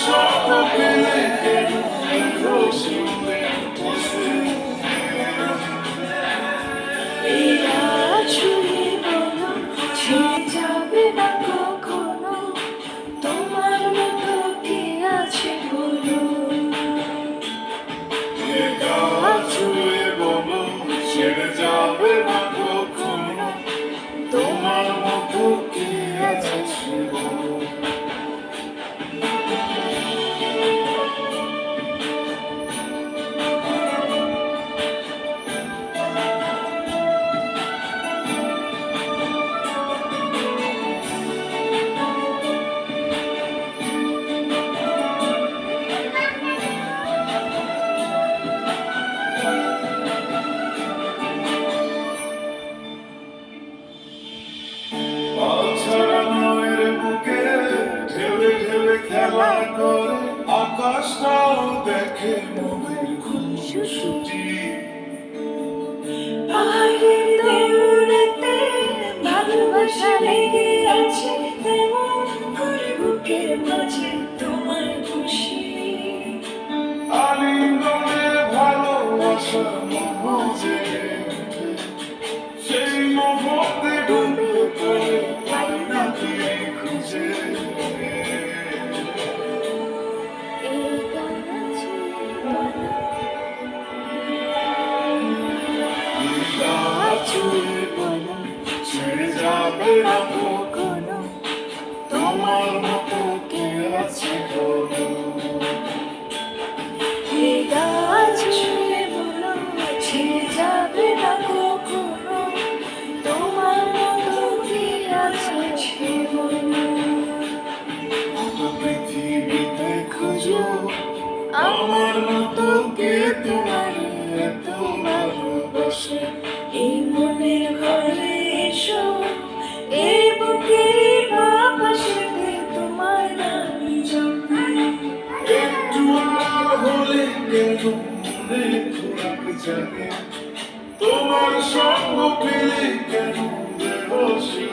স্বপ্ন পেলে কেন রোশিলে উঠেছে এই রাত শুয়ে বলো ছেড়ে যাবে না কখনো, তোমার মতো কে আছে বলো। এ গাছ ছুঁয়ে বলো ছেড়ে যাবে না কখনো, তোমার মতো কে আছে বলো। খেলা করে আকাশটাও দেখে মনের খুনসুটি পাহাড়ের দৌড়াতে ভালোবাসা লেগে আছে, তেমন করে বুকের মাঝে তোমার খুশি। আলিঙ্গনে ভালোবাসা মোহ জেগে ওঠে, সেই মোহতে ডুবে পড়ে পাই না তীরে খুঁজে। এই গাছ ছুঁয়ে বলো ছেড়ে যাবে না কখনো, তোমার মতো কে আছে বলো। এই গাছ ছুঁয়ে বলো ছেড়ে যাবে না কখনো, তোমার মতো কে আছে বলো। পৃথিবীতে খুঁজো আমার মতো কে তোমার এত ভালোবাসে। এই মনের ঘরে এসো, এই বুকের বাপাশেতে তোমার নাম জপি। একটু আর হলে কেন মনে খোরাক জাগে, তোমার সঙ্গ পেলে কেন বেরোসি